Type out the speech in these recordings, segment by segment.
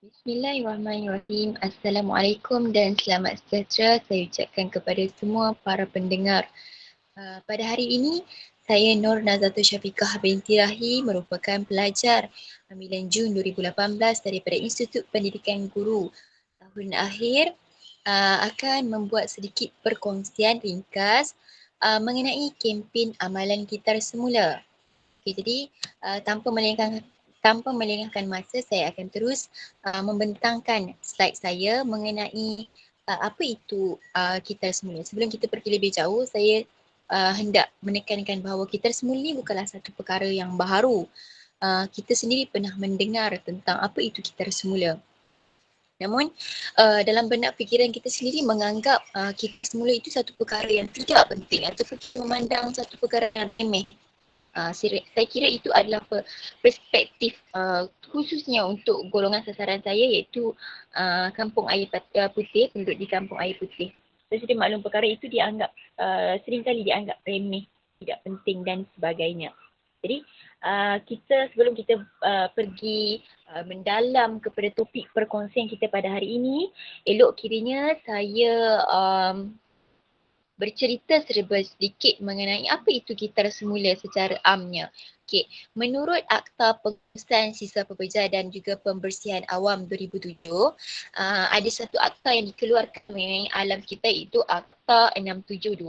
Bismillahirrahmanirrahim. Assalamualaikum dan selamat sejahtera saya ucapkan kepada semua para pendengar. Pada hari ini, saya Nur Nazatul Syafiqah binti Rahi merupakan pelajar ambilan Jun 2018 daripada Institut Pendidikan Guru. Tahun akhir akan membuat sedikit perkongsian ringkas mengenai kempen amalan kitar semula. Okay, jadi tanpa melengahkan masa, saya akan terus membentangkan slide saya mengenai apa itu kitar semula. Sebelum kita pergi lebih jauh, saya hendak menekankan bahawa kitar semula ni bukanlah satu perkara yang baharu. Kita sendiri pernah mendengar tentang apa itu kitar semula. Namun dalam benak fikiran kita sendiri menganggap kitar semula itu satu perkara yang tidak penting ataupun kita memandang satu perkara yang remeh. Saya kira itu adalah perspektif khususnya untuk golongan sasaran saya iaitu Kampung Air Putih, penduduk di Kampung Air Putih. Saya sudah maklum perkara itu seringkali dianggap remeh, tidak penting dan sebagainya. Jadi sebelum kita pergi mendalam kepada topik perkongsian kita pada hari ini, elok kiranya saya bercerita serba sedikit mengenai apa itu kitar semula secara amnya. Okay. Menurut Akta Pengurusan Sisa Pekerja dan juga Pembersihan Awam 2007, ada satu akta yang dikeluarkan mengenai alam kita iaitu Akta 672.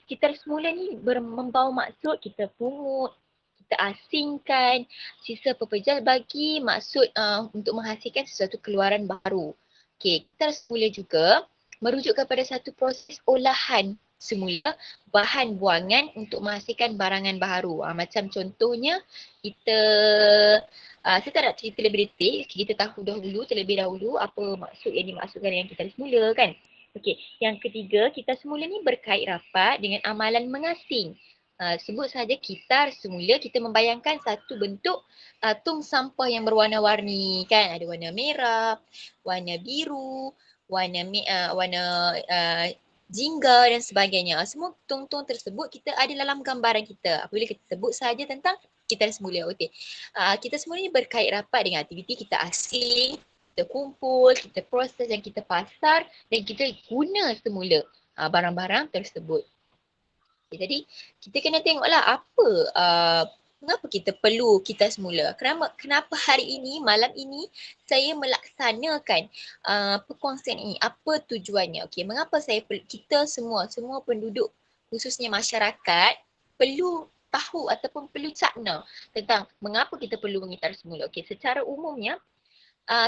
Kitar semula ni membawa maksud kita pungut, kita asingkan sisa pekerja bagi maksud untuk menghasilkan sesuatu keluaran baru. Okay. Kitar semula juga merujuk kepada satu proses olahan semula bahan buangan untuk menghasilkan barangan baharu. Macam contohnya saya tak nak cerita lebih detail, kita tahu terlebih dahulu apa maksud yang dimaksudkan dengan kitar semula kan. Okey, yang ketiga, kitar semula ni berkait rapat dengan amalan mengasing. Sebut saja kitar semula, kita membayangkan satu bentuk tong sampah yang berwarna-warni kan. Ada warna merah, warna biru, warna jingga dan sebagainya. Semua tong-tong tersebut kita ada dalam gambaran kita. Apabila kita sebut sahaja tentang kitar semula. Okey. Kitar semula ni berkait rapat dengan aktiviti kita asing, kita kumpul, kita proses dan kita pasar dan kita guna semula barang-barang tersebut. Okay, jadi kita kena tengoklah mengapa kita perlu kitar semula. Kenapa hari ini, malam ini saya melaksanakan perkongsian ini. Apa tujuannya? Okay, mengapa kita semua penduduk khususnya masyarakat perlu tahu ataupun perlu cakna tentang mengapa kita perlu mengitar semula. Okay, secara umumnya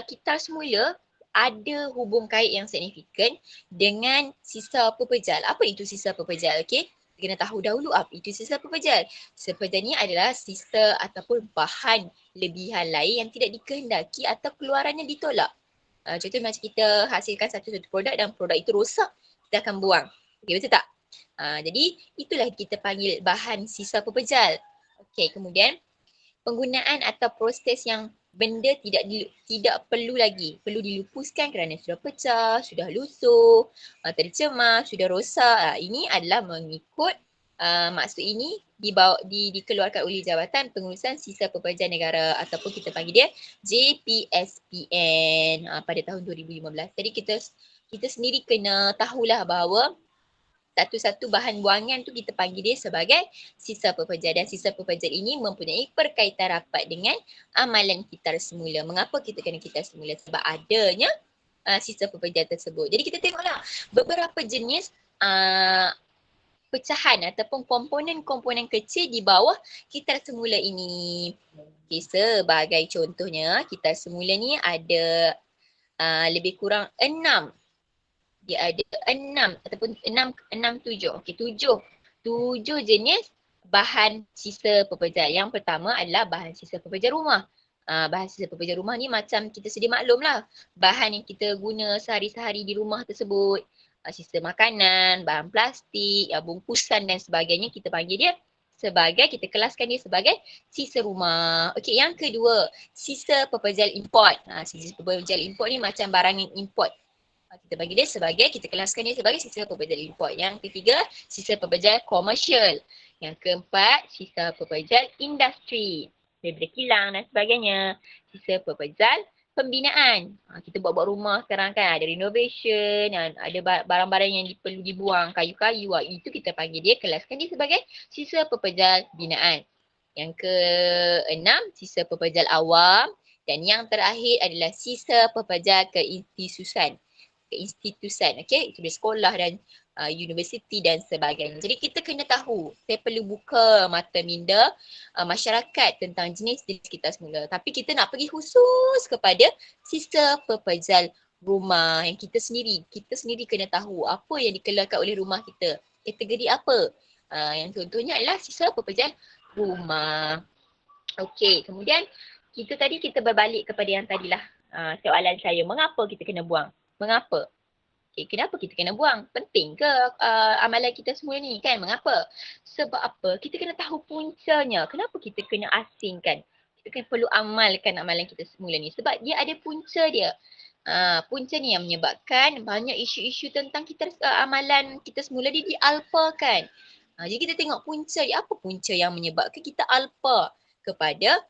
kitar semula ada hubung kait yang signifikan dengan sisa pepejal. Apa itu sisa pepejal? Okay. Kita kena tahu dahulu apa itu sisa pepejal. Sisa pepejal ni adalah sisa ataupun bahan lebihan lain yang tidak dikehendaki atau keluarannya ditolak. Contoh macam kita hasilkan satu produk dan produk itu rosak, kita akan buang. Okay, betul tak? Jadi itulah kita panggil bahan sisa pepejal. Okay, kemudian penggunaan atau proses yang benda tidak perlu lagi, perlu dilupuskan kerana sudah pecah, sudah lusuh, tercemar, sudah rosak. Ini adalah mengikut maksud ini dikeluarkan oleh Jabatan Pengurusan Sisa Pekerjaan Negara ataupun kita panggil dia JPSPN pada tahun 2015. Jadi kita sendiri kena tahulah bahawa satu-satu bahan buangan tu kita panggil dia sebagai sisa pekerja dan sisa pekerja ini mempunyai perkaitan rapat dengan amalan kitar semula. Mengapa kita kena kitar semula? Sebab adanya sisa pekerja tersebut. Jadi kita tengoklah beberapa jenis pecahan ataupun komponen-komponen kecil di bawah kitar semula ini. Okay, sebagai contohnya kitar semula ni ada lebih kurang 6. Dia ada 6 ataupun 7. Okey, 7 jenis bahan sisa pekerja. Yang pertama adalah bahan sisa pekerja rumah. Bahan sisa pekerja rumah ni macam kita sedia maklum lah. Bahan yang kita guna sehari-hari di rumah tersebut. Sisa makanan, bahan plastik, bungkusan dan sebagainya kita panggil dia kita kelaskan dia sebagai sisa rumah. Okey, yang kedua, sisa pekerja import. Sisa pekerja import ni macam barang yang import. Kita kelaskan dia sebagai sisa pekerja import. Yang ketiga, sisa pekerja komersial. Yang keempat, sisa pekerja industri, daripada kilang dan sebagainya. Sisa pekerja pembinaan. Kita buat-buat rumah sekarang kan, ada renovation, ada barang-barang yang perlu dibuang, kayu-kayu. Itu kita panggil dia, kelaskan dia sebagai siswa pepejal binaan. Yang keenam, siswa pepejal awam. Dan yang terakhir adalah siswa pepejal keinstitusan. Okay, itu dia sekolah dan universiti dan sebagainya. Jadi kita kena tahu, saya perlu buka mata minda masyarakat tentang jenis-jenis kita semula. Tapi kita nak pergi khusus kepada siswa pepejal rumah yang kita sendiri kena tahu apa yang dikeluarkan oleh rumah kita. Kategori apa? Yang contohnya adalah siswa pepejal rumah. Okey, kemudian kita berbalik kepada yang tadilah soalan saya, mengapa kita kena buang? Mengapa? Okay, kenapa kita kena buang? Penting ke amalan kita semua ni kan? Mengapa? Sebab apa? Kita kena tahu puncanya. Kenapa kita kena asingkan? Kita kena perlu amalkan amalan kita semula ni. Sebab dia ada punca dia. Punca ni yang menyebabkan banyak isu-isu tentang kita amalan kita semula dia dialpakan. Jadi kita tengok punca dia. Apa punca yang menyebabkan kita alpa kepada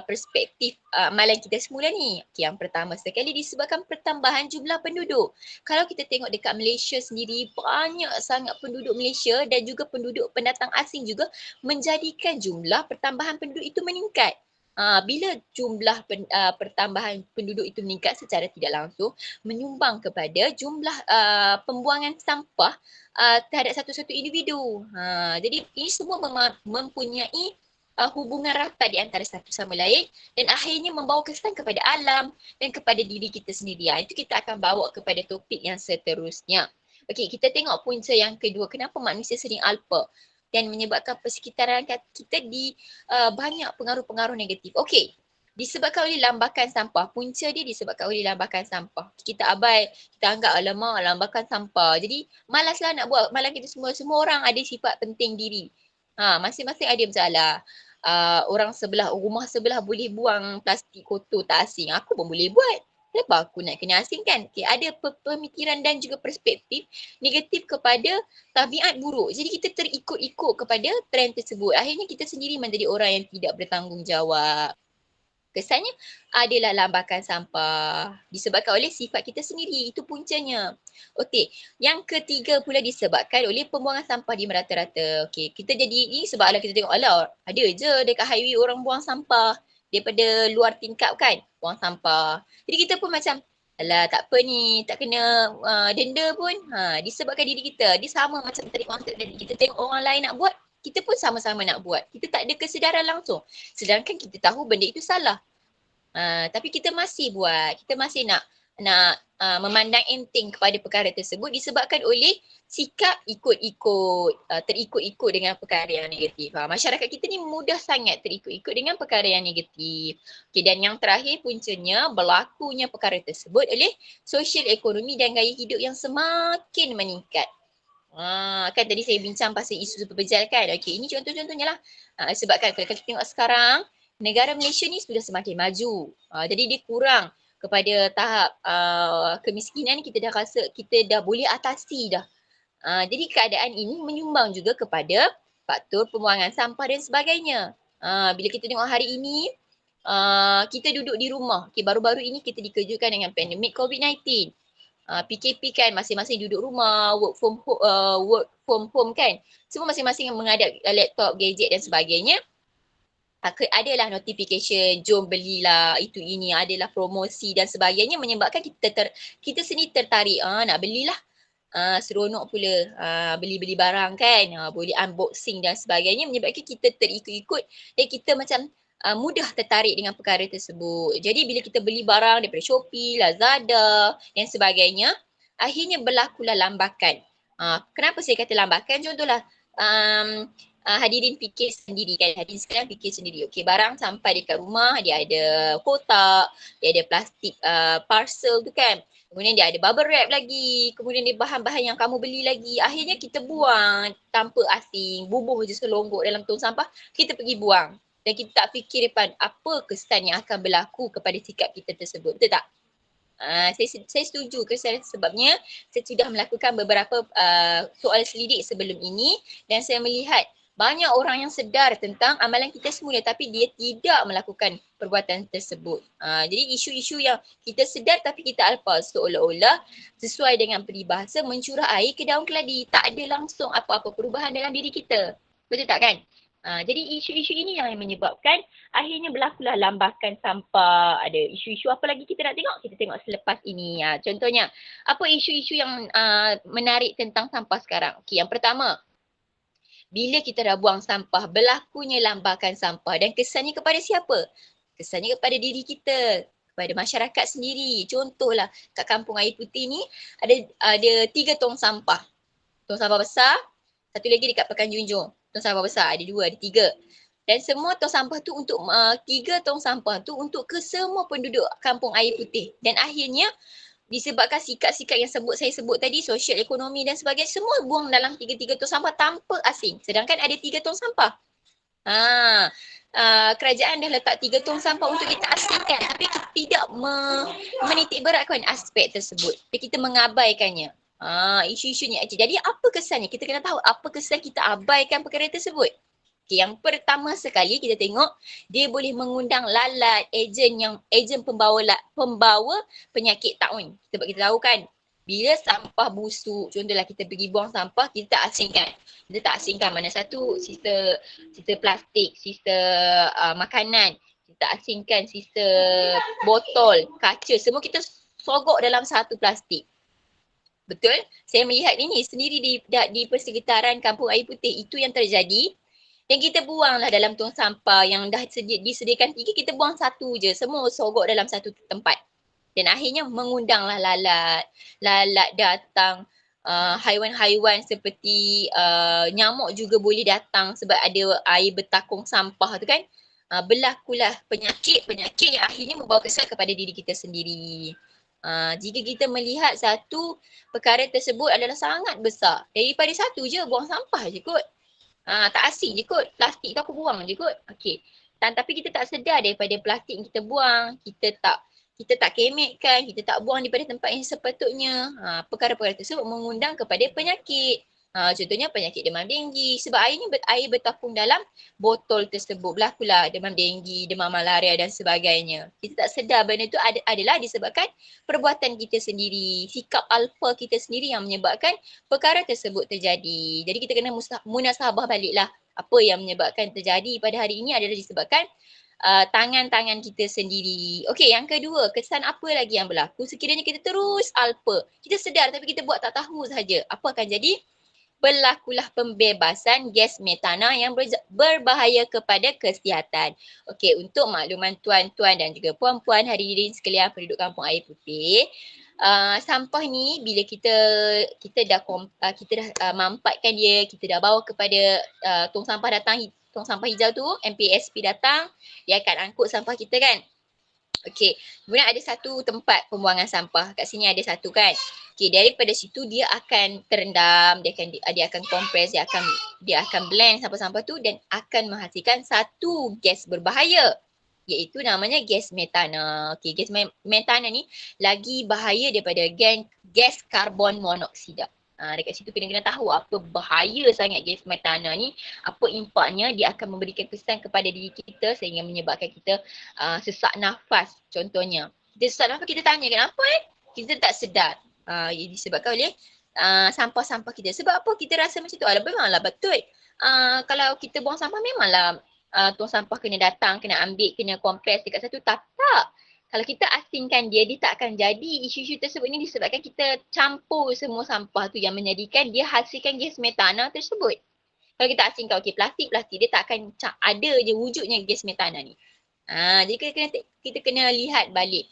perspektif amalan kita semula ni? Okay, yang pertama sekali disebabkan pertambahan jumlah penduduk. Kalau kita tengok dekat Malaysia sendiri, banyak sangat penduduk Malaysia dan juga penduduk pendatang asing juga menjadikan jumlah pertambahan penduduk itu meningkat. Bila jumlah pertambahan penduduk itu meningkat secara tidak langsung, menyumbang kepada jumlah pembuangan sampah terhadap satu-satu individu. Jadi ini semua mempunyai hubungan rapat di antara satu sama lain dan akhirnya membawa kesan kepada alam dan kepada diri kita sendiri. Itu kita akan bawa kepada topik yang seterusnya. Okey, kita tengok punca yang kedua. Kenapa manusia sering alpa dan menyebabkan persekitaran kita di banyak pengaruh-pengaruh negatif. Okey, disebabkan oleh lambakan sampah. Punca dia disebabkan oleh lambakan sampah. Kita abai, kita anggap alamak lambakan sampah. Jadi malaslah nak buat. Malah kita semua orang ada sifat penting diri. Masing-masing ada masalah. Orang sebelah, rumah sebelah boleh buang plastik kotor tak asing. Aku pun boleh buat. Kenapa aku nak kena asingkan? Okay, ada pemikiran dan juga perspektif negatif kepada tabiat buruk. Jadi kita terikut-ikut kepada trend tersebut. Akhirnya kita sendiri menjadi orang yang tidak bertanggungjawab. Kesannya adalah lambakan sampah disebabkan oleh sifat kita sendiri. Itu puncanya. Okey, yang ketiga pula disebabkan oleh pembuangan sampah di merata-rata. Okey, kita jadi ini sebab kita tengok ada je dekat highway orang buang sampah daripada luar tingkap kan, buang sampah. Jadi kita pun macam tak apa ni, tak kena denda pun. Disebabkan diri kita, dia sama macam tadi konsep tadi. Kita tengok orang lain nak buat, kita pun sama-sama nak buat. Kita tak ada kesedaran langsung. Sedangkan kita tahu benda itu salah. Tapi kita masih buat. Kita masih nak memandang enteng kepada perkara tersebut disebabkan oleh sikap terikut-ikut dengan perkara yang negatif. Masyarakat kita ni mudah sangat terikut-ikut dengan perkara yang negatif. Okay, dan yang terakhir puncanya berlakunya perkara tersebut oleh sosial ekonomi dan gaya hidup yang semakin meningkat. Kan tadi saya bincang pasal isu pepejal kan. Okay, ini contoh-contohnya lah. Sebabkan kalau kita tengok sekarang, negara Malaysia ni sudah semakin maju. Jadi dia kurang kepada tahap kemiskinan, kita dah rasa kita dah boleh atasi dah. Jadi keadaan ini menyumbang juga kepada faktor pembuangan sampah dan sebagainya. Bila kita tengok hari ini, kita duduk di rumah. Okay, baru-baru ini kita dikejutkan dengan pandemik COVID-19. PKP kan, masing-masing duduk rumah, work from home kan. Semua masing-masing menghadap laptop, gadget dan sebagainya. Adalah notification, jom belilah itu ini, adalah promosi dan sebagainya menyebabkan kita sendiri tertarik, nak belilah. Seronok pula beli-beli barang kan, boleh unboxing dan sebagainya menyebabkan kita terikut-ikut dan kita macam mudah tertarik dengan perkara tersebut. Jadi bila kita beli barang daripada Shopee, Lazada dan sebagainya, akhirnya berlakulah lambakan. Kenapa saya kata lambakan? Contohlah, hadirin fikir sendiri kan, hadirin sekarang fikir sendiri. Okey, barang sampai dekat rumah, dia ada kotak, dia ada plastik parcel tu kan. Kemudian dia ada bubble wrap lagi, kemudian dia bahan-bahan yang kamu beli lagi. Akhirnya kita buang tanpa asing, bubuh je selonggok dalam tong sampah, kita pergi buang. Dan kita tak fikir depan apa kesan yang akan berlaku kepada sikap kita tersebut. Betul tak? Saya setuju sebabnya saya sudah melakukan beberapa soal selidik sebelum ini dan saya melihat banyak orang yang sedar tentang amalan kita semula tapi dia tidak melakukan perbuatan tersebut. Jadi isu-isu yang kita sedar tapi kita alpa seolah-olah sesuai dengan peribahasa mencurah air ke daun keladi. Tak ada langsung apa-apa perubahan dalam diri kita. Betul tak kan? Jadi isu-isu ini yang menyebabkan akhirnya berlakulah lambakan sampah. Ada isu-isu apa lagi kita nak tengok? Kita tengok selepas ini. Contohnya, apa isu-isu yang menarik tentang sampah sekarang? Okey, yang pertama, bila kita dah buang sampah, berlakunya lambakan sampah dan kesannya kepada siapa? Kesannya kepada diri kita, kepada masyarakat sendiri. Contohlah, kat Kampung Air Putih ni ada 3 tong sampah. Tong sampah besar, satu lagi dekat Pekan Junjung. Tong sampah besar, ada 2, ada 3. Dan semua tong sampah tu untuk 3 tong sampah tu untuk ke semua penduduk Kampung Air Putih. Dan akhirnya disebabkan sikap-sikap yang saya sebut tadi, sosial ekonomi dan sebagainya, semua buang dalam 3 tong sampah tanpa asing. Sedangkan ada 3 tong sampah. Kerajaan dah letak 3 tong sampah untuk kita asingkan, tapi kita tidak menitik beratkan aspek tersebut. Kita mengabaikannya. Isu-isunya. Jadi apa kesannya? Kita kena tahu apa kesan kita abaikan perkara tersebut. Okay, yang pertama sekali kita tengok dia boleh mengundang lalat, ejen pembawa penyakit taun. Sebab kita tahu kan, bila sampah busuk, contohlah kita pergi buang sampah, kita tak asingkan. Kita tak asingkan mana satu, sisa plastik, sisa makanan. Kita tak asingkan sisa botol, kaca, semua kita sogok dalam satu plastik. Betul? Saya melihat ini sendiri di persekitaran Kampung Air Putih. Itu yang terjadi. Dan kita buanglah dalam tong sampah yang dah disediakan 3, kita buang 1 je. Semua sogok dalam satu tempat. Dan akhirnya mengundanglah lalat. Lalat datang. Haiwan-haiwan seperti nyamuk juga boleh datang sebab ada air bertakung sampah tu kan. Berlakulah penyakit yang akhirnya membawa kesan kepada diri kita sendiri. Jika kita melihat satu perkara tersebut adalah sangat besar. Daripada satu je buang sampah je kot. Tak asing je kot. Plastik tu aku buang je kot. Okey. Tapi kita tak sedar daripada plastik yang kita buang. Kita tak kemikkan. Kita tak buang daripada tempat yang sepatutnya. Perkara-perkara tersebut mengundang kepada penyakit. Contohnya penyakit demam denggi. Sebab air bertapung dalam botol tersebut. Berlakulah demam denggi, demam malaria dan sebagainya. Kita tak sedar benda itu adalah disebabkan perbuatan kita sendiri. Sikap alfa kita sendiri yang menyebabkan perkara tersebut terjadi. Jadi kita kena munasabah baliklah. Apa yang menyebabkan terjadi pada hari ini adalah disebabkan tangan-tangan kita sendiri. Okey, yang kedua, kesan apa lagi yang berlaku sekiranya kita terus alfa. Kita sedar tapi kita buat tak tahu sahaja. Apa akan jadi? Berlakulah pembebasan gas metana yang berbahaya kepada kesihatan. Okey, untuk makluman tuan-tuan dan juga puan-puan hadirin sekalian penduduk Kampung Air Putih, sampah ni bila kita dah mampatkan dia, kita dah bawa kepada tong sampah hijau tu, MPSP datang, dia akan angkut sampah kita kan. Okey, kemudian ada satu tempat pembuangan sampah. Kat sini ada satu kan. Okey, daripada situ dia akan terendam, dia akan kompres, dia akan blend sampah-sampah tu dan akan menghasilkan satu gas berbahaya, iaitu namanya gas metana. Okey, gas metana ni lagi bahaya daripada gas karbon monoksida. Dekat situ kena tahu apa bahaya sangat gas metana ni, apa impaknya. Dia akan memberikan kesan kepada diri kita sehingga menyebabkan kita sesak nafas contohnya. Kita sesak nafas, kita tanya kenapa kita tak sedar. Disebabkan oleh sampah-sampah kita. Sebab apa kita rasa macam tu? Memanglah betul. Kalau kita buang sampah memanglah tong sampah kena datang, kena ambil, kena kompres dekat satu. Tak. Kalau kita asingkan dia tak akan jadi isu-isu tersebut ni disebabkan kita campur semua sampah tu yang menjadikan dia hasilkan gas metana tersebut. Kalau kita asingkan, okey, plastik dia tak akan ada je wujudnya gas metana ni. Jadi kita kena lihat balik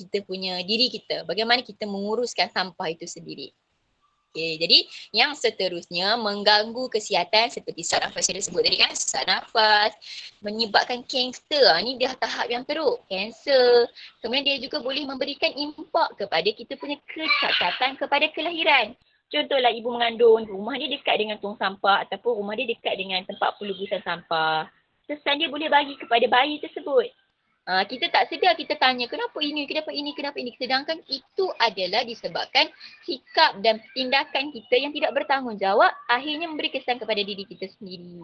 kita punya diri kita. Bagaimana kita menguruskan sampah itu sendiri. Okay, jadi yang seterusnya mengganggu kesihatan seperti sesak nafas yang disebut tadi kan. Sesak nafas, menyebabkan kanser. Ni dah tahap yang teruk. Kanser. Kemudian dia juga boleh memberikan impak kepada kita punya kecacatan kepada kelahiran. Contohlah ibu mengandung, rumah dia dekat dengan tong sampah ataupun rumah dia dekat dengan tempat pelubusan sampah. Kesan dia boleh bagi kepada bayi tersebut. Kita tak sedar, kita tanya kenapa ini, kenapa ini, kenapa ini. Sedangkan itu adalah disebabkan sikap dan tindakan kita yang tidak bertanggungjawab akhirnya memberi kesan kepada diri kita sendiri.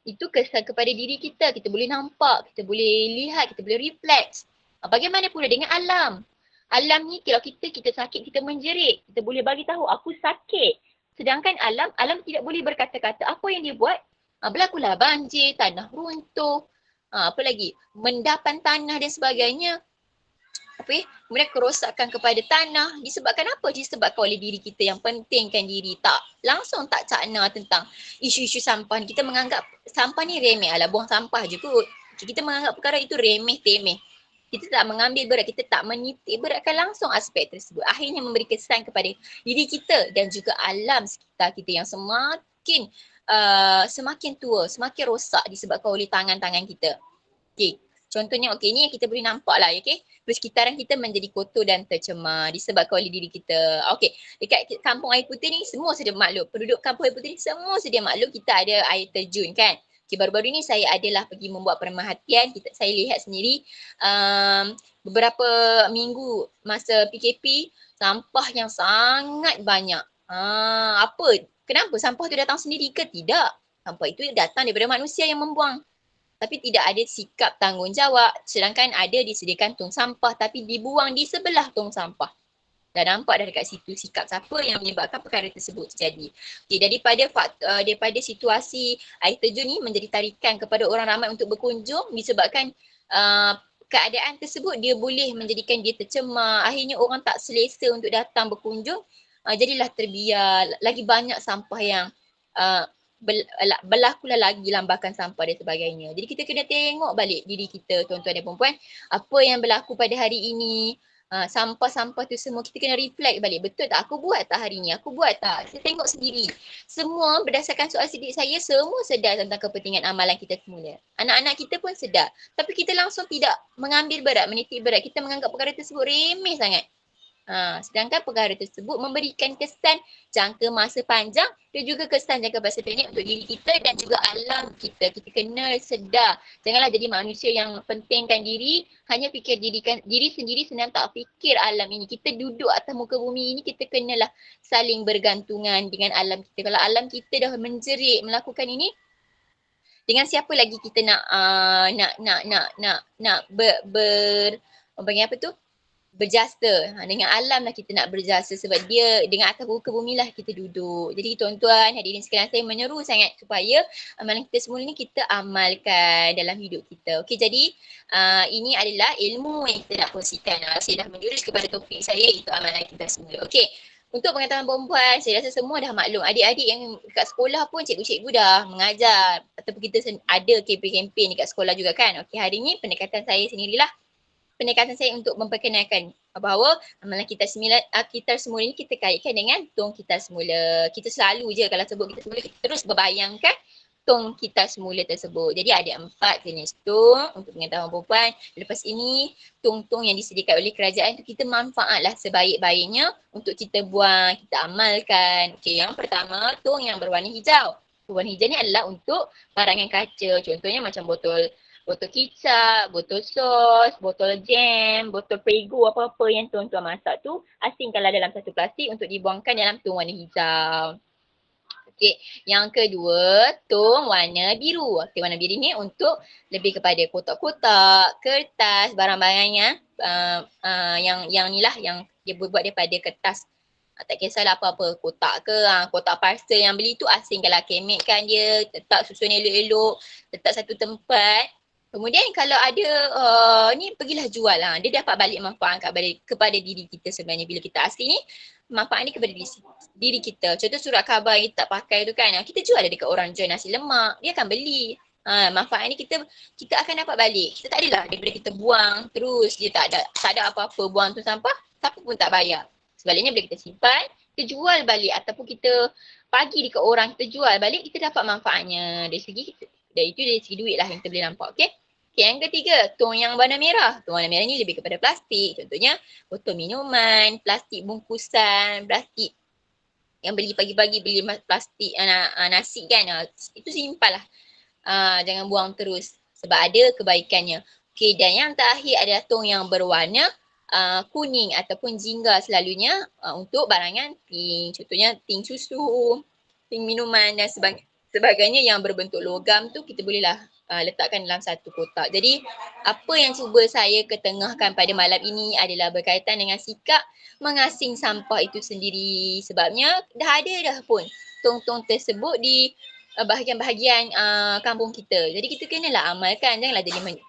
Itu kesan kepada diri kita. Kita boleh nampak, kita boleh lihat, kita boleh refleks. Bagaimana pula dengan alam? Alam ni kalau kita sakit, kita menjerit. Kita boleh bagi tahu aku sakit. Sedangkan alam tidak boleh berkata-kata. Apa yang dia buat? Berlakulah banjir, tanah runtuh, apa lagi? Mendapan tanah dan sebagainya. Kemudian kerosakan kepada tanah. Disebabkan apa? Disebabkan oleh diri kita yang pentingkan diri. Langsung tak cakna tentang isu-isu sampah. Kita menganggap sampah ni remeh. Alah, buang sampah je kot. Kita menganggap perkara itu remeh-temeh. Kita tak mengambil berat, kita tak menitik beratkan langsung aspek tersebut. Akhirnya memberi kesan kepada diri kita dan juga alam sekitar kita yang semakin tua, semakin rosak disebabkan oleh tangan-tangan kita. Okay. Contohnya ni yang kita boleh nampak lah, okay. Persekitaran kita menjadi kotor dan tercemar disebabkan oleh diri kita. Okay, dekat kampung air putih ni semua sedia maklum. Penduduk kampung air putih ni semua sedia maklum kita ada air terjun kan. Okay, baru-baru ni saya adalah pergi membuat pemerhatian. Saya lihat sendiri beberapa minggu masa PKP, sampah yang sangat banyak. Kenapa? Sampah tu datang sendiri ke? Tidak. Sampah itu datang daripada manusia yang membuang. Tapi tidak ada sikap tanggungjawab. Sedangkan ada disediakan tong sampah tapi dibuang di sebelah tong sampah. Dah nampak dah dekat situ sikap siapa yang menyebabkan perkara tersebut terjadi. Okay, daripada situasi air terjun ni menjadi tarikan kepada orang ramai untuk berkunjung disebabkan keadaan tersebut dia boleh menjadikan dia tercemar. Akhirnya orang tak selesa untuk datang berkunjung. Jadilah terbiar. Lagi banyak sampah yang berlakulah lagi lambakan sampah dan sebagainya. Jadi kita kena tengok balik diri kita, tuan-tuan dan puan-puan, apa yang berlaku pada hari ini. Sampah-sampah tu semua kita kena reflect balik. Betul tak aku buat tak hari ni? Aku buat tak? Kita tengok sendiri. Semua berdasarkan soal sidik saya, semua sedar tentang kepentingan amalan kita semula. Anak-anak kita pun sedar. Tapi kita langsung tidak mengambil berat, menitik berat. Kita menganggap perkara tersebut remeh sangat. Sedangkan perkara tersebut memberikan kesan jangka masa panjang dan juga kesan jangka masa pendek untuk diri kita dan juga alam kita. Kita kena sedar. Janganlah jadi manusia yang pentingkan diri, hanya fikir diri sendiri, senang tak fikir alam ini. Kita duduk atas muka bumi ini, kita kenalah saling bergantungan dengan alam kita. Kalau alam kita dah menjerit melakukan ini, dengan siapa lagi kita berjasa. Dengan alam lah kita nak berjasa sebab dia dengan atas muka bumi lah kita duduk. Jadi tuan-tuan, hadirin sekalian, saya menyeru sangat supaya amalan kita semula ni kita amalkan dalam hidup kita. Okey, jadi ini adalah ilmu yang kita nak kongsikan. Saya dah menjurus kepada topik saya iaitu amalan kita semula. Okey. Untuk pengetahuan perempuan, saya rasa semua dah maklum. Adik-adik yang dekat sekolah pun cikgu-cikgu dah mengajar. Ataupun kita ada kempen-kempen dekat sekolah juga kan. Okey, hari ni pendekatan saya sendirilah. Pendekatan saya untuk memperkenalkan bahawa amalan kita semula ni kita kaitkan dengan tong kita semula. Kita selalu je kalau sebut kita semula, kita terus berbayangkan tong kita semula tersebut. Jadi ada 4 jenis tong untuk pengetahuan perempuan. Lepas ini tong-tong yang disediakan oleh kerajaan tu kita manfaatlah sebaik-baiknya untuk kita buang, kita amalkan. Okey, yang pertama tong yang berwarna hijau. Warna hijau ni adalah untuk barangan kaca. Contohnya macam botol kicap, botol sos, botol jam, botol prego, apa-apa yang tuan-tuan masak tu asingkanlah dalam satu plastik untuk dibuangkan dalam tong warna hijau. Okey, yang kedua, tong warna biru. Okey, warna biru ni untuk lebih kepada kotak-kotak, kertas, barang-barang yang ni lah yang dia buat daripada kertas. Tak kisahlah apa-apa, kotak ke, kotak parcel yang beli tu asingkanlah, kemetkan dia, letak susun elok-elok, letak satu tempat. Kemudian kalau ada ni pergilah jual lah. Dia dapat balik manfaat kepada diri kita sebenarnya bila kita asli ni. Manfaat ni kepada diri kita. Contoh surat khabar yang kita tak pakai tu kan. Kita jual dekat orang jual nasi lemak. Dia akan beli. Manfaat ni kita akan dapat balik. Kita tak adalah daripada kita buang terus. Dia tak ada apa-apa buang tu sampah. Siapa pun tak bayar. Sebaliknya bila kita simpan, kita jual balik ataupun kita bagi dekat orang, kita jual balik, kita dapat manfaatnya. Dari segi duit lah yang kita boleh nampak. Okay? Okay, yang ketiga, tong yang warna merah. Tong warna merah ni lebih kepada plastik. Contohnya, botol minuman, plastik bungkusan, plastik yang beli pagi-pagi, beli plastik nasi kan. Itu simpan lah. Jangan buang terus sebab ada kebaikannya. Okay, dan yang terakhir adalah tong yang berwarna kuning ataupun jingga selalunya untuk barangan pink. Contohnya pink susu, pink minuman dan sebagainya yang berbentuk logam tu kita bolehlah letakkan dalam satu kotak. Jadi apa yang cuba saya ketengahkan pada malam ini adalah berkaitan dengan sikap mengasing sampah itu sendiri. Sebabnya dah ada dah pun tong-tong tersebut di bahagian-bahagian kampung kita. Jadi kita kenalah amalkan, janganlah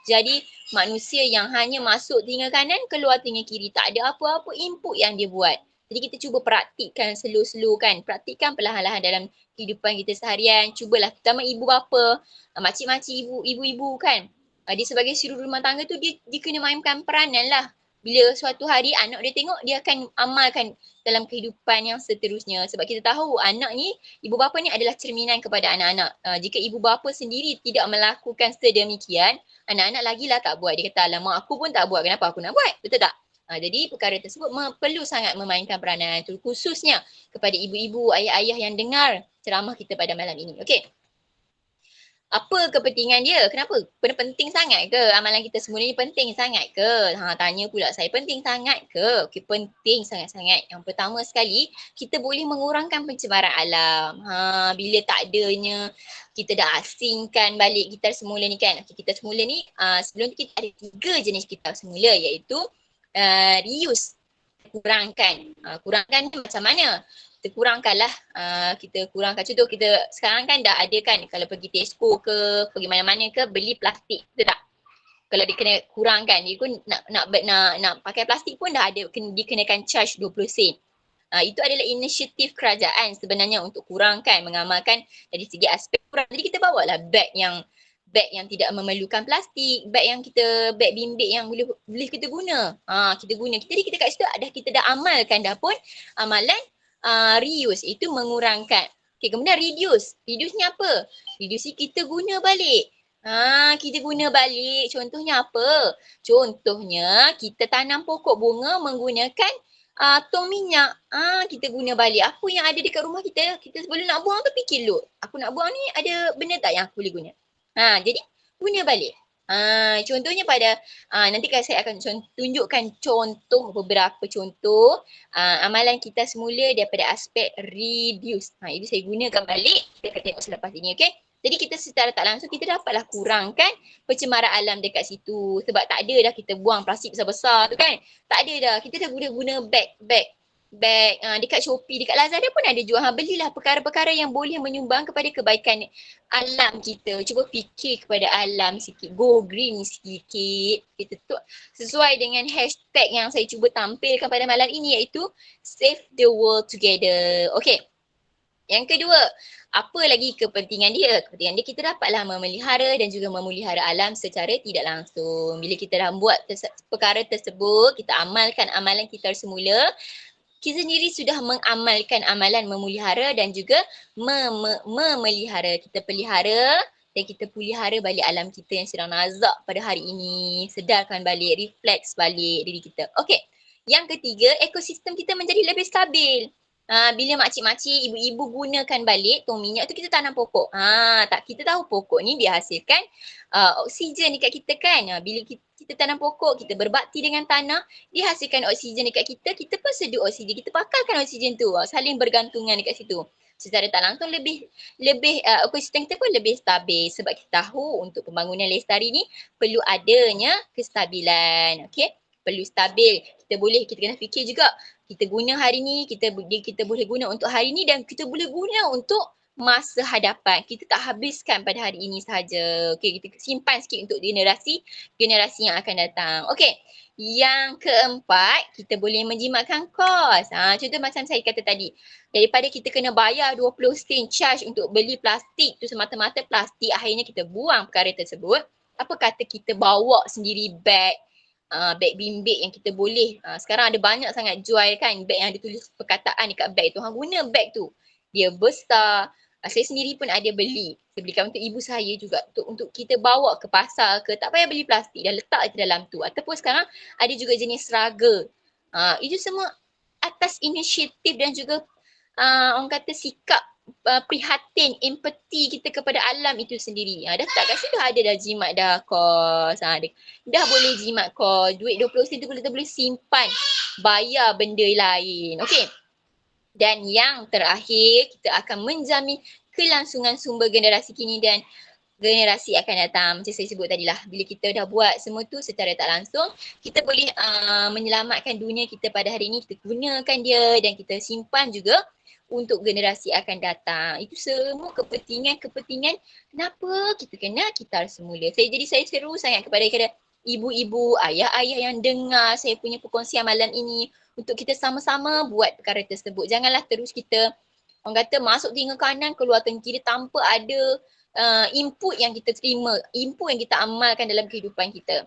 jadi manusia yang hanya masuk telinga kanan, keluar telinga kiri. Tak ada apa-apa input yang dia buat. Jadi kita cuba praktikkan slow-slow kan. Praktikkan perlahan-lahan dalam kehidupan kita seharian. Cubalah, terutama ibu bapa, makcik-makcik, ibu-ibu kan. Dia sebagai suri rumah tangga tu dia kena mainkan peranan lah. Bila suatu hari anak dia tengok, dia akan amalkan dalam kehidupan yang seterusnya. Sebab kita tahu anak ni, ibu bapa ni adalah cerminan kepada anak-anak. Jika ibu bapa sendiri tidak melakukan sedemikian, anak-anak lagilah tak buat. Dia kata, alamak aku pun tak buat, kenapa aku nak buat? Betul tak? Jadi perkara tersebut perlu sangat memainkan peranan itu, khususnya kepada ibu-ibu, ayah-ayah yang dengar ceramah kita pada malam ini. Okey. Apa kepentingan dia? Kenapa? Penting sangat ke? Amalan kita semua ni penting sangat ke? Tanya pula saya, penting sangat ke? Okey, penting sangat-sangat. Yang pertama sekali, kita boleh mengurangkan pencemaran alam. Bila tak adanya, kita dah asingkan balik gitar semula ni kan. Okay, gitar semula ni, sebelum tu kita ada 3 jenis gitar semula, iaitu reuse. Kurangkan. Kurangkan ni macam mana? Kita kurangkanlah, kita kurangkan. Contoh kita sekarang kan dah ada kan, kalau pergi Tesco ke, pergi mana-mana ke, beli plastik, betul tak? Kalau dia kena kurangkan, dia pun nak pakai plastik pun dah ada, dikenakan charge 20 sen. Itu adalah inisiatif kerajaan sebenarnya untuk kurangkan, mengamalkan dari segi aspek kurang. Jadi kita bawalah beg yang tidak memerlukan plastik, beg bimbit yang boleh kita guna. Kita guna. Jadi kita kat situ kita dah amalkan dah pun amalan reuse, itu mengurangkan. Okay, kemudian reduce. Reduce ni apa? Reduce ni kita guna balik. Kita guna balik. Contohnya apa? Contohnya kita tanam pokok bunga menggunakan tong minyak. Kita guna balik. Apa yang ada dekat rumah kita, kita sebelum nak buang tu fikir dulu. Aku nak buang ni ada benda tak yang aku boleh guna? Jadi guna balik. Contohnya pada nanti saya akan tunjukkan contoh, beberapa contoh amalan kita semula daripada aspek reduce. Itu saya gunakan balik, kita akan tengok selepas ini, okey. Jadi kita secara tak langsung kita dapatlah kurangkan pencemaran alam dekat situ. Sebab tak ada dah kita buang plastik besar-besar tu kan. Tak ada dah, kita dah guna beg dekat Shopee, dekat Lazada pun ada jual. Belilah perkara-perkara yang boleh menyumbang kepada kebaikan alam kita. Cuba fikir kepada alam sikit, go green sikit. Kita tu sesuai dengan hashtag yang saya cuba tampilkan pada malam ini, iaitu Save the World Together. Okey. Yang kedua, apa lagi kepentingan dia? Kepentingan dia, kita dapatlah memelihara dan juga memelihara alam secara tidak langsung. Bila kita dah buat perkara tersebut, kita amalkan amalan kita semula, kita sendiri sudah mengamalkan amalan memelihara dan juga memelihara. Kita pelihara dan kita pelihara balik alam kita yang sedang nazak pada hari ini. Sedarkan balik, refleks balik diri kita. Okey. Yang ketiga, ekosistem kita menjadi lebih stabil. Bila makcik-makcik, ibu-ibu gunakan balik tong minyak tu, kita tanam pokok. Tak, kita tahu pokok ni dia hasilkan oksigen dekat kita kan. Bila kita tanam pokok, kita berbakti dengan tanah, dia hasilkan oksigen dekat kita, kita pun seduh oksigen, kita pakarkan oksigen tu, saling bergantungan dekat situ. Secara tak langsung lebih ekosistem kita pun lebih stabil, sebab kita tahu untuk pembangunan lestari ni perlu adanya kestabilan. Okey, perlu stabil. Kita kena fikir juga, kita guna hari ni, kita boleh guna untuk hari ni dan kita boleh guna untuk masa hadapan. Kita tak habiskan pada hari ini sahaja. Okey, kita simpan sikit untuk generasi yang akan datang. Okey. Yang keempat, kita boleh menjimatkan kos. Contoh macam saya kata tadi, daripada kita kena bayar 20 sen charge untuk beli plastik tu, semata-mata plastik, akhirnya kita buang perkara tersebut. Apa kata kita bawa sendiri beg bimbit yang kita boleh. Sekarang ada banyak sangat jual kan beg yang ada tulis perkataan dekat beg tu. Guna beg tu. Dia besar. Saya sendiri pun ada beli. Saya belikan untuk ibu saya juga. Untuk kita bawa ke pasar ke. Tak payah beli plastik. Dah letak di dalam tu. Ataupun sekarang ada juga jenis seraga. Itu semua atas inisiatif dan juga orang kata sikap prihatin, empati kita kepada alam itu sendiri. Dah tak kat situ ada dah jimat dah kos. Dah boleh jimat kos. Duit 20 sen tu kita boleh simpan, bayar benda lain. Okey. Dan yang terakhir, kita akan menjamin kelangsungan sumber generasi kini dan generasi akan datang. Macam saya sebut tadi lah, bila kita dah buat semua tu secara tak langsung, kita boleh menyelamatkan dunia kita pada hari ini. Kita gunakan dia dan kita simpan juga untuk generasi akan datang. Itu semua kepentingan kenapa kita kena Kitar Semula. Jadi saya seru sangat kepada ibu-ibu, ayah-ayah yang dengar saya punya perkongsian malam ini untuk kita sama-sama buat perkara tersebut. Janganlah terus kita orang kata masuk telinga kanan, keluar telinga kiri tanpa ada input yang kita terima, input yang kita amalkan dalam kehidupan kita.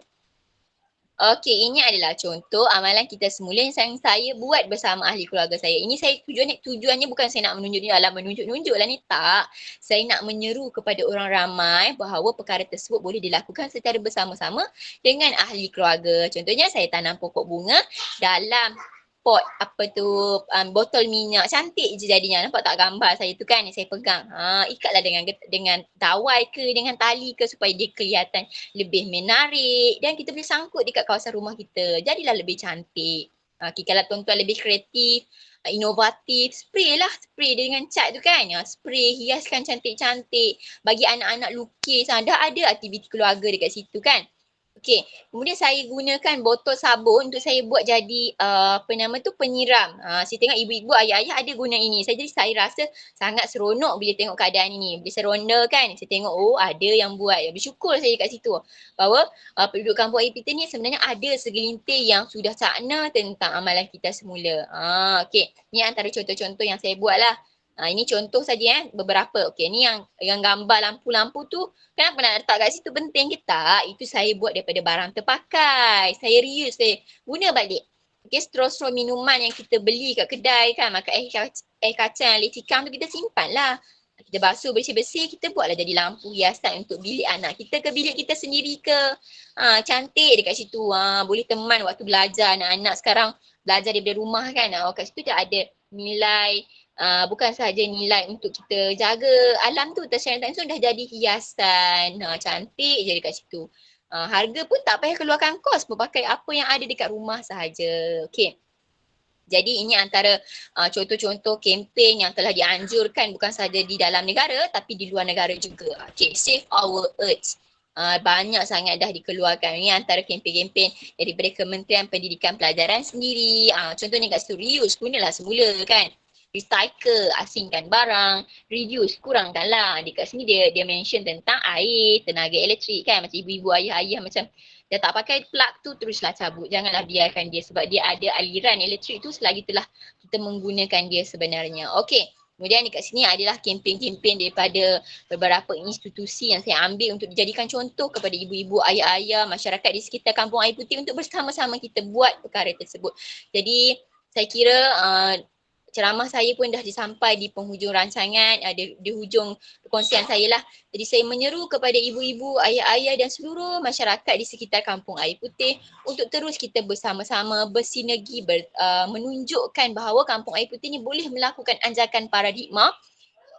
Okey, ini adalah contoh amalan kita semula yang saya buat bersama ahli keluarga saya. Ini saya tujuannya bukan saya nak menunjuk alam menunjuk-nunjuk lah ni, tak. Saya nak menyeru kepada orang ramai bahawa perkara tersebut boleh dilakukan secara bersama-sama dengan ahli keluarga. Contohnya saya tanam pokok bunga dalam pot botol minyak, cantik je jadinya. Nampak tak gambar saya tu kan yang saya pegang. Ikatlah dengan dawai ke dengan tali ke supaya dia kelihatan lebih menarik dan kita boleh sangkut dekat kawasan rumah kita. Jadilah lebih cantik. Kalau tuan-tuan lebih kreatif, inovatif, spray dengan cat tu kan. Spray hiaskan cantik-cantik. Bagi anak-anak lukis. Dah ada aktiviti keluarga dekat situ kan. Okey, kemudian saya gunakan botol sabun untuk saya buat jadi penyiram. Saya tengok ibu-ibu, ayah-ayah ada guna ini. Saya rasa sangat seronok bila tengok keadaan ini. Bila seronda kan, saya tengok ada yang buat. Bersyukur saya kat situ bahawa penduduk kampung air putih ni sebenarnya ada segelintir yang sudah cakna tentang amalan kita semula. Okey, ni antara contoh-contoh yang saya buat lah. Ini contoh saja beberapa. Okey, ni yang gambar lampu-lampu tu kenapa nak letak kat situ, penting ke tak? Itu saya buat daripada barang terpakai. Saya reuse, saya guna balik. Okey, straw-straw minuman yang kita beli kat kedai kan, makan air kacang, lecikang tu kita simpan lah. Kita basuh bersih-bersih, kita buatlah jadi lampu hiasan untuk bilik anak kita ke bilik kita sendiri ke. Cantik dekat situ. Boleh teman waktu belajar, anak-anak sekarang belajar daripada rumah kan. Kat situ dah ada nilai, bukan sahaja nilai untuk kita jaga alam tu, secara langsung dah jadi hiasan. Cantik je dekat situ. Harga pun tak payah keluarkan kos, pakai apa yang ada dekat rumah sahaja. Okey. Jadi ini antara contoh-contoh kempen yang telah dianjurkan bukan sahaja di dalam negara tapi di luar negara juga. Okay, Save Our Earth. Banyak sangat dah dikeluarkan. Ini antara kempen-kempen daripada Kementerian Pendidikan Pelajaran sendiri. Contohnya kat situ, reuse, gunalah semula kan. Recycle, asingkan barang. Reduce, kurangkanlah. Dekat sini dia mention tentang air, tenaga elektrik kan. Macam ibu-ibu, ayah-ayah macam dah tak pakai plug tu, teruslah cabut. Janganlah biarkan dia sebab dia ada aliran elektrik tu selagi itulah kita menggunakan dia sebenarnya. Okey. Kemudian dekat sini adalah kempen-kempen daripada beberapa institusi yang saya ambil untuk dijadikan contoh kepada ibu-ibu, ayah-ayah, masyarakat di sekitar Kampung Air Putih untuk bersama-sama kita buat perkara tersebut. Jadi saya kira ceramah saya pun dah sampai di penghujung rancangan, di hujung perkongsian saya lah. Jadi saya menyeru kepada ibu-ibu, ayah-ayah dan seluruh masyarakat di sekitar Kampung Air Putih untuk terus kita bersama-sama bersinergi, menunjukkan bahawa Kampung Air Putih ni boleh melakukan anjakan paradigma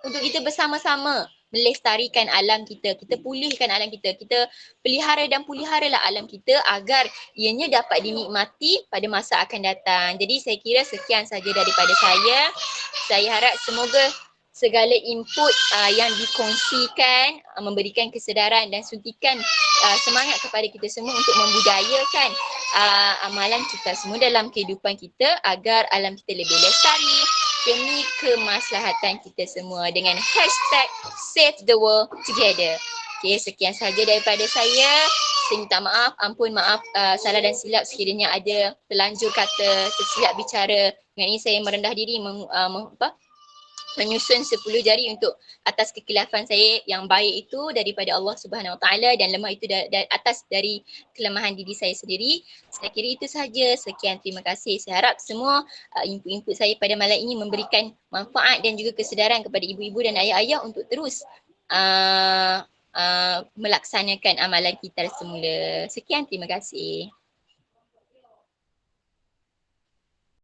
untuk kita bersama-sama melestarikan alam kita, kita pulihkan alam kita, kita pelihara dan peliharalah alam kita agar ianya dapat dinikmati pada masa akan datang. Jadi saya kira sekian saja daripada saya. Saya harap semoga segala input yang dikongsikan memberikan kesedaran dan suntikan semangat kepada kita semua untuk membudayakan amalan kita semua dalam kehidupan kita agar alam kita lebih lestari demi kemaslahatan kita semua dengan hashtag Save the World Together. Okay, sekian saja daripada saya. Saya minta maaf, maaf salah dan silap sekiranya ada terlanjur kata, tersilap bicara. Dengan ini saya merendah diri menyusun 10 jari untuk atas kekhilafan saya yang baik itu daripada Allah Subhanahu Wa Taala dan lemah itu atas dari kelemahan diri saya sendiri. Saya kira itu sahaja. Sekian, terima kasih. Saya harap semua input-input saya pada malam ini memberikan manfaat dan juga kesedaran kepada ibu-ibu dan ayah-ayah untuk terus melaksanakan amalan kita semula. Sekian, terima kasih.